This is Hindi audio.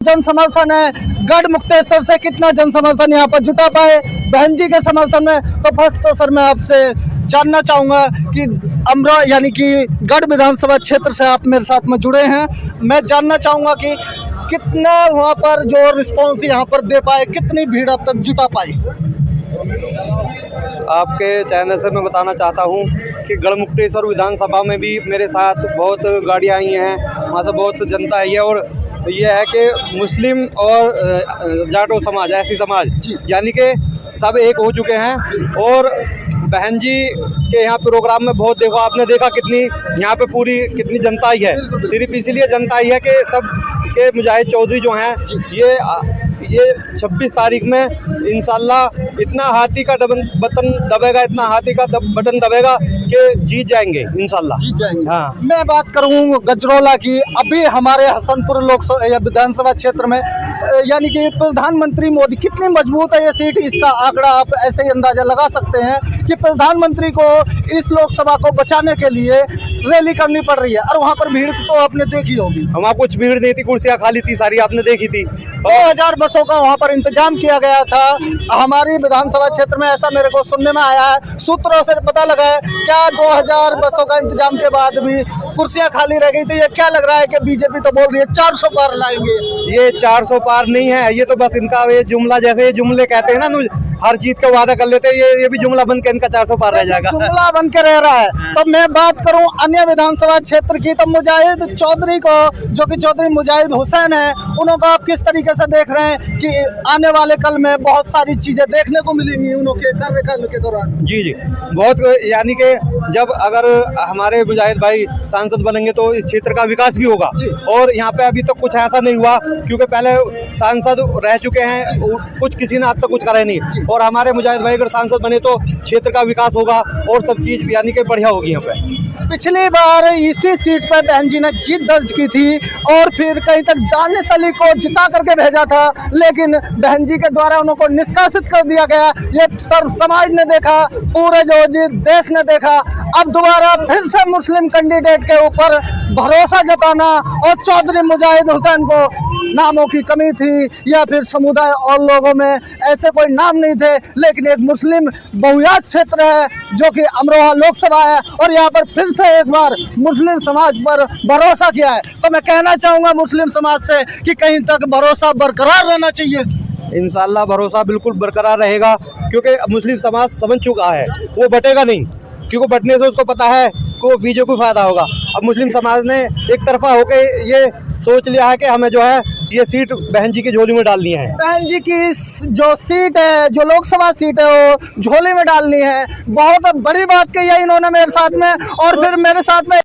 जन समर्थन है, गढ़ मुक्तेश्वर से कितना जन समर्थन यहाँ पर जुटा पाए बहन जी के समर्थन में। तो फर्स्ट तो सर मैं आपसे जानना चाहूँगा कि अमरोहा यानी कि गढ़ विधानसभा क्षेत्र से आप मेरे साथ में जुड़े हैं, मैं जानना चाहूँगा कि कितना वहाँ पर जो रिस्पॉन्स यहाँ पर दे पाए, कितनी भीड़ अब तक जुटा पाई। आपके चैनल से मैं बताना चाहता हूँ कि गढ़ मुक्तेश्वर विधानसभा में भी मेरे साथ बहुत गाड़ियाँ आई हैं, वहाँ से बहुत जनता आई है। और ये है कि मुस्लिम और जाटो समाज, ऐसी समाज यानी कि सब एक हो चुके हैं। और बहन जी के यहाँ प्रोग्राम में बहुत देखो, आपने देखा कितनी यहाँ पे पूरी कितनी जनता आई है। सिर्फ इसीलिए जनता आई है कि सब के मुजाहिद चौधरी जो हैं ये 26 तारीख में इंशाल्लाह इतना हाथी का बटन दबेगा, इतना हाथी का बटन दबेगा कि जीत जाएंगे इंशाल्लाह, जीत जाएंगे। हाँ। मैं बात करूँ गजरौला की, अभी हमारे हसनपुर लोकसभा विधानसभा क्षेत्र में यानी कि प्रधानमंत्री मोदी, कितनी मजबूत है ये सीट, इसका आंकड़ा आप ऐसे ही अंदाजा लगा सकते हैं कि प्रधानमंत्री को इस लोकसभा को बचाने के लिए रैली करनी पड़ रही है। और वहाँ पर भीड़ तो आपने देखी होगी, वहाँ कुछ भीड़ नहीं थी, कुर्सियाँ खाली थी सारी, आपने देखी थी। 2000 बसों का वहाँ पर इंतजाम किया गया था। हमारी विधानसभा क्षेत्र में ऐसा मेरे को सुनने में आया है, सूत्रों से पता लगा है, क्या 2000 बसों का इंतजाम के बाद भी कुर्सियाँ खाली रह गई थी। ये क्या लग रहा है कि बीजेपी तो बोल रही है 400 पार लाएंगे। ये 400 पार नहीं है, ये तो बस इनका ये जुमला, जैसे ये जुमले कहते हैं ना, हर जीत का वादा कर लेते हैं, ये भी जुमला बन के इनका 400 पार रह जाएगा, जुमला बन के रह रहा है। तो मैं बात करूं अन्य विधानसभा क्षेत्र की, तो मुजाहिद चौधरी को, जो कि चौधरी मुजाहिद हुसैन है, उनको आप किस तरीके से देख रहे हैं कि आने वाले कल में बहुत सारी चीजें देखने को मिलेंगी उनके कार्यकाल के दौरान। जी जी, बहुत, यानी कि जब अगर हमारे मुजाहिद भाई सांसद बनेंगे तो इस क्षेत्र का विकास भी होगा। और यहाँ पे अभी तो कुछ ऐसा नहीं हुआ, क्योंकि पहले सांसद रह चुके हैं, कुछ किसी ने आज तक कुछ करा नहीं। और हमारे मुजाहिद भाई अगर सांसद बने तो क्षेत्र का विकास होगा और सब चीज़ यानी कि बढ़िया होगी यहाँ पे। पिछली बार इसी सीट पर बहन जी ने जीत दर्ज की थी और फिर कहीं तक दानिश अली को जिता करके भेजा था, लेकिन बहन जी के द्वारा उनको निष्कासित कर दिया गया। ये सर्व समाज ने देखा, पूरे जो देश ने देखा। अब दोबारा फिर से मुस्लिम कैंडिडेट के ऊपर भरोसा जताना, और चौधरी मुजाहिद हुसैन को नामों की कमी थी या फिर समुदाय और लोगों में ऐसे कोई नाम नहीं थे, लेकिन एक मुस्लिम बहुयात क्षेत्र है जो कि अमरोहा लोकसभा है, और यहाँ पर फिर से एक बार मुस्लिम समाज पर भरोसा किया है। तो मैं कहना चाहूँगा मुस्लिम समाज से कि कहीं तक भरोसा बरकरार रहना चाहिए। इंशाल्लाह भरोसा बिल्कुल बरकरार रहेगा, क्योंकि मुस्लिम समाज समझ चुका है, वो बटेगा नहीं, क्योंकि बटने से उसको पता है को बीजेपी को फायदा होगा। अब मुस्लिम समाज ने एक तरफा होकर ये सोच लिया है कि हमें जो है ये सीट बहन जी की झोली में डालनी है। बहन जी की जो सीट है, जो लोकसभा सीट है, वो झोली में डालनी है। बहुत बड़ी बात कही है इन्होंने मेरे साथ में। और फिर मेरे साथ में